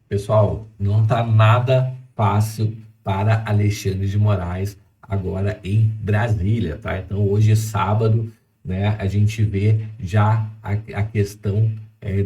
Pessoal, não está nada fácil para Alexandre de Moraes agora em Brasília, tá? Então hoje é sábado, né? A gente vê já a questão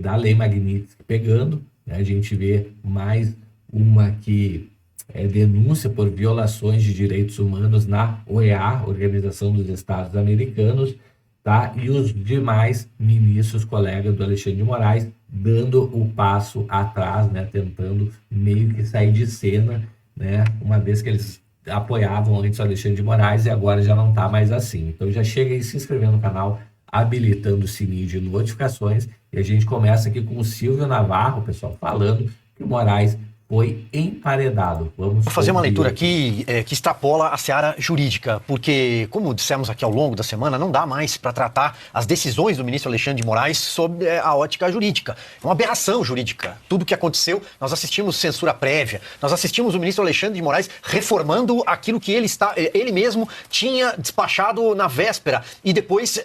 da Lei Magnitsky pegando, né? A gente vê mais uma que é denúncia por violações de direitos humanos na OEA, Organização dos Estados Americanos, tá? E os demais ministros, colegas do Alexandre de Moraes, dando o passo atrás, né? Tentando meio que sair de cena, né? Uma vez que eles apoiavam antes o Alexandre de Moraes e agora já não está mais assim. Então já chega aí se inscrevendo no canal, habilitando o sininho de notificações e a gente começa aqui com o Silvio Navarro, pessoal, falando que o Moraes foi emparedado. Vamos Vou fazer uma leitura aqui. aqui que extrapola a seara jurídica, porque, como dissemos aqui ao longo da semana, não dá mais para tratar as decisões do ministro Alexandre de Moraes sob a ótica jurídica. É uma aberração jurídica. Tudo o que aconteceu, nós assistimos censura prévia, nós assistimos o ministro Alexandre de Moraes reformando aquilo que ele mesmo tinha despachado na véspera. E depois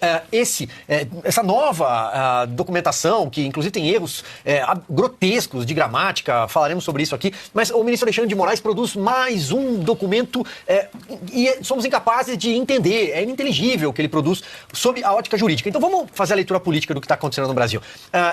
essa nova documentação, que inclusive tem erros grotescos de gramática, falaremos sobre isso aqui, mas o ministro Alexandre de Moraes produz mais um documento e somos incapazes de entender, é ininteligível o que ele produz sob a ótica jurídica. Então vamos fazer a leitura política do que está acontecendo no Brasil.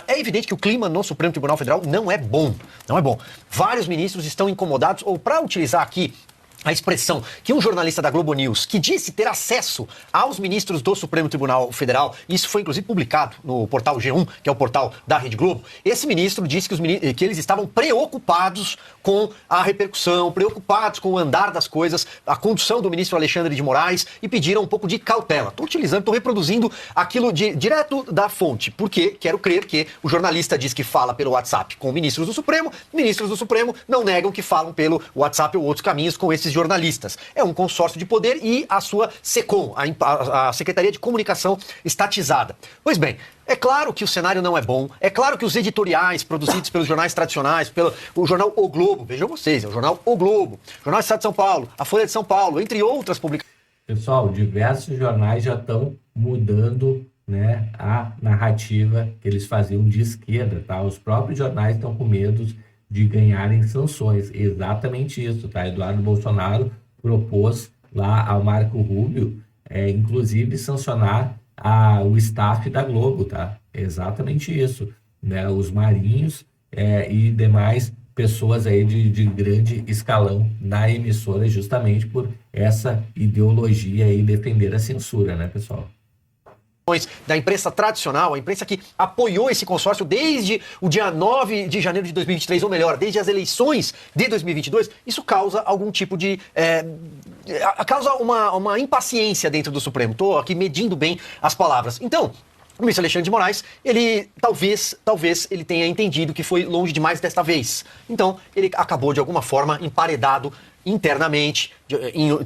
É evidente que o clima no Supremo Tribunal Federal não é bom, não é bom. Vários ministros estão incomodados, ou para utilizar aqui a expressão que um jornalista da Globo News, que disse ter acesso aos ministros do Supremo Tribunal Federal, isso foi inclusive publicado no portal G1, que é o portal da Rede Globo, esse ministro disse que eles estavam preocupados com a repercussão, preocupados com o andar das coisas, a condução do ministro Alexandre de Moraes e pediram um pouco de cautela. Estou reproduzindo aquilo direto da fonte, porque quero crer que o jornalista diz que fala pelo WhatsApp com ministros do Supremo não negam que falam pelo WhatsApp ou outros caminhos com esses jornalistas. É um consórcio de poder e a sua SECOM, a Secretaria de Comunicação estatizada. Pois bem, é claro que o cenário não é bom, é claro que os editoriais produzidos pelos jornais tradicionais, o jornal O Globo, vejam vocês, é o jornal O Globo, o Jornal Estado de São Paulo, a Folha de São Paulo, entre outras publicações. Pessoal, diversos jornais já estão mudando, né, a narrativa que eles faziam de esquerda, tá? Os próprios jornais estão com medo de ganharem sanções. Exatamente isso, tá? Eduardo Bolsonaro propôs lá ao Marco Rubio, inclusive, sancionar o staff da Globo, tá? Exatamente isso, né? Os marinhos e demais pessoas aí de grande escalão na emissora, justamente por essa ideologia aí defender a censura, né, pessoal? Da imprensa tradicional, a imprensa que apoiou esse consórcio desde o dia 9 de janeiro de 2023, ou melhor, desde as eleições de 2022, isso causa algum tipo de... causa uma impaciência dentro do Supremo. Estou aqui medindo bem as palavras. Então, o ministro Alexandre de Moraes, ele talvez ele tenha entendido que foi longe demais desta vez. Então, ele acabou de alguma forma emparedado internamente,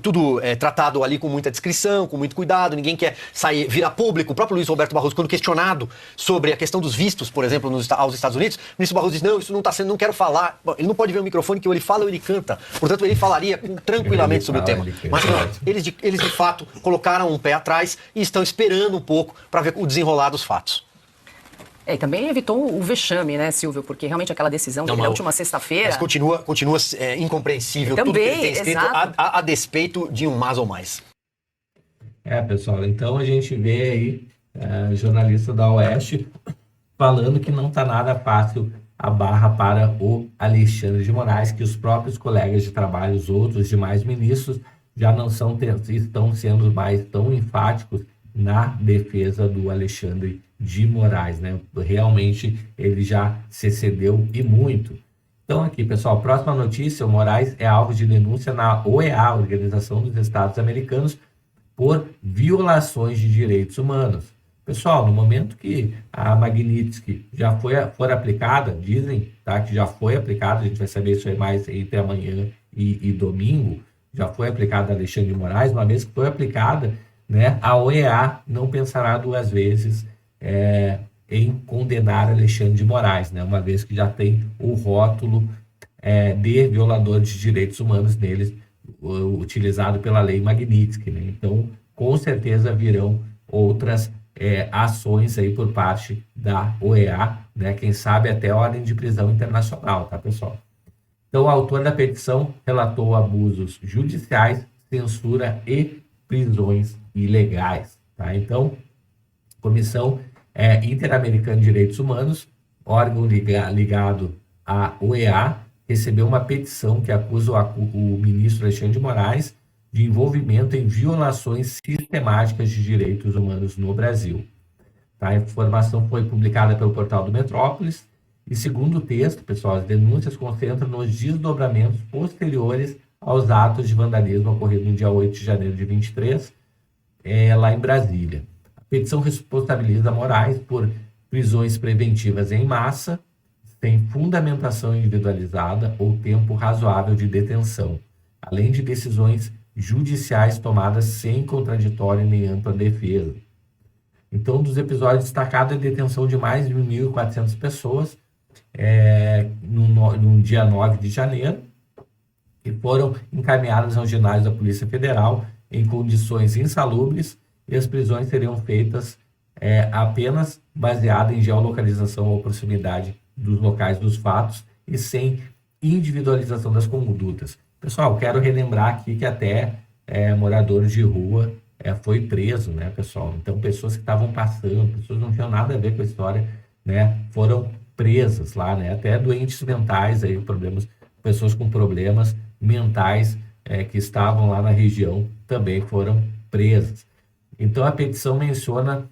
tudo tratado ali com muita discrição, com muito cuidado, ninguém quer virar público. O próprio Luiz Roberto Barroso, quando questionado sobre a questão dos vistos, por exemplo, aos Estados Unidos, o ministro Barroso diz, não, isso não está sendo, não quero falar. Bom, ele não pode ver o microfone, que ou ele fala ou ele canta. Portanto, ele falaria tranquilamente sobre o tema. Mas não, eles de fato colocaram um pé atrás e estão esperando um pouco para ver o desenrolar dos fatos. E também evitou o vexame, né, Silvio? Porque realmente aquela decisão da última sexta-feira... Mas continua incompreensível também, tudo que ele tem escrito a despeito de um mais ou mais. Pessoal, então a gente vê aí jornalista da Oeste falando que não está nada fácil a barra para o Alexandre de Moraes, que os próprios colegas de trabalho, os outros demais ministros, já não estão sendo mais tão enfáticos na defesa do Alexandre de Moraes, né? Realmente ele já se excedeu e muito. Então aqui, pessoal, próxima notícia, o Moraes é alvo de denúncia na OEA, Organização dos Estados Americanos, por violações de direitos humanos. Pessoal, no momento que a Magnitsky já for aplicada, dizem, tá, que já foi aplicada, a gente vai saber isso aí mais entre amanhã e domingo, já foi aplicada a Alexandre de Moraes, uma vez que foi aplicada, né, a OEA não pensará duas vezes em condenar Alexandre de Moraes, né, uma vez que já tem o rótulo de violador de direitos humanos neles, utilizado pela lei Magnitsky, né? Então, com certeza virão outras ações aí por parte da OEA, né? Quem sabe até ordem de prisão internacional, tá, pessoal? Então, o autor da petição relatou abusos judiciais, censura e prisões ilegais, tá? Então, Comissão Interamericana de Direitos Humanos, órgão ligado à OEA, recebeu uma petição que acusa o ministro Alexandre de Moraes de envolvimento em violações sistemáticas de direitos humanos no Brasil. Tá? A informação foi publicada pelo portal do Metrópolis e, segundo o texto, pessoal, as denúncias concentram nos desdobramentos posteriores aos atos de vandalismo ocorridos no dia 8 de janeiro de 23, lá em Brasília. A petição responsabiliza Moraes por prisões preventivas em massa, sem fundamentação individualizada ou tempo razoável de detenção, além de decisões judiciais tomadas sem contraditório nem ampla defesa. Então, dos episódios destacados é a detenção de mais de 1.400 pessoas no dia 9 de janeiro, que foram encaminhadas ao ginásio da Polícia Federal em condições insalubres, e as prisões seriam feitas apenas baseadas em geolocalização ou proximidade dos locais dos fatos e sem individualização das condutas. Pessoal, quero relembrar aqui que até moradores de rua foi preso, né, pessoal? Então, pessoas que estavam passando, pessoas que não tinham nada a ver com a história, né, foram presas lá, né? Até doentes mentais, aí, pessoas com problemas mentais que estavam lá na região também foram presas. Então, a petição menciona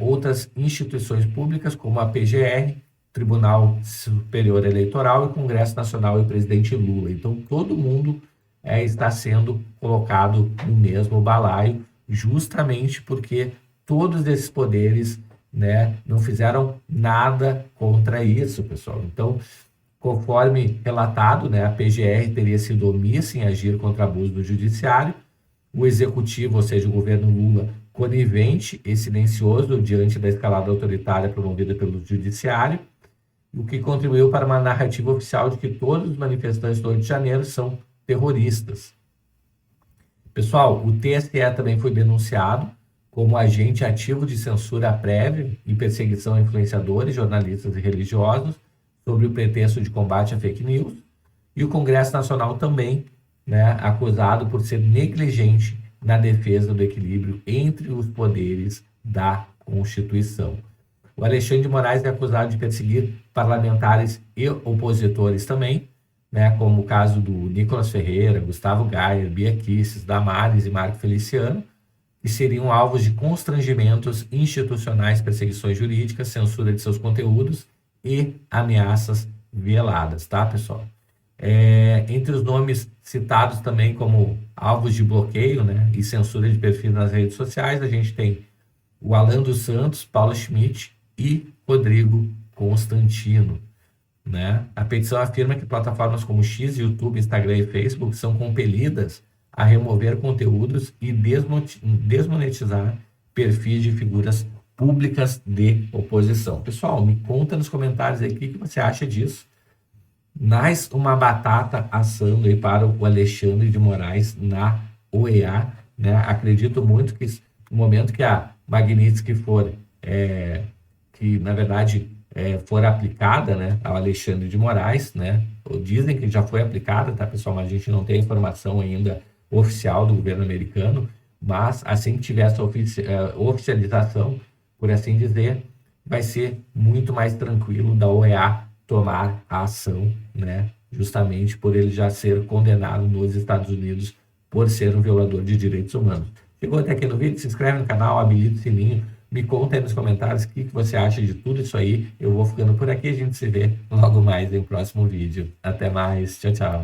outras instituições públicas, como a PGR, Tribunal Superior Eleitoral e Congresso Nacional e o presidente Lula. Então, todo mundo está sendo colocado no mesmo balaio, justamente porque todos esses poderes, né, não fizeram nada contra isso, pessoal. Então, conforme relatado, né, a PGR teria sido omissa em agir contra abuso do judiciário, o executivo, ou seja, o governo Lula, conivente e silencioso diante da escalada autoritária promovida pelo judiciário, o que contribuiu para uma narrativa oficial de que todos os manifestantes do 8 de janeiro são terroristas. Pessoal, o TSE também foi denunciado como agente ativo de censura prévia e perseguição a influenciadores, jornalistas e religiosos, sob o pretexto de combate a fake news, e o Congresso Nacional também, né, acusado por ser negligente na defesa do equilíbrio entre os poderes da Constituição. O Alexandre de Moraes é acusado de perseguir parlamentares e opositores também, né, como o caso do Nicolas Ferreira, Gustavo Gayer, Bia Kicis, Damares e Marco Feliciano, que seriam alvos de constrangimentos institucionais, perseguições jurídicas, censura de seus conteúdos e ameaças veladas, tá, pessoal? Entre os nomes citados também como alvos de bloqueio, né, e censura de perfil nas redes sociais, a gente tem o Alan dos Santos, Paulo Schmidt e Rodrigo Constantino, né? A petição afirma que plataformas como X, YouTube, Instagram e Facebook são compelidas a remover conteúdos e desmonetizar perfis de figuras públicas de oposição. Pessoal, me conta nos comentários aí o que você acha disso. Mais uma batata assando aí para o Alexandre de Moraes na OEA, né? Acredito muito que no momento que a Magnitsky for, que na verdade for aplicada, né, ao Alexandre de Moraes, né? Dizem que já foi aplicada, tá, pessoal? Mas a gente não tem informação ainda oficial do governo americano, mas assim que tiver essa oficialização, por assim dizer, vai ser muito mais tranquilo da OEA tomar a ação, né, justamente por ele já ser condenado nos Estados Unidos por ser um violador de direitos humanos. Chegou até aqui no vídeo? Se inscreve no canal, habilita o sininho, me conta aí nos comentários o que você acha de tudo isso aí. Eu vou ficando por aqui, a gente se vê logo mais em próximo vídeo. Até mais, tchau, tchau.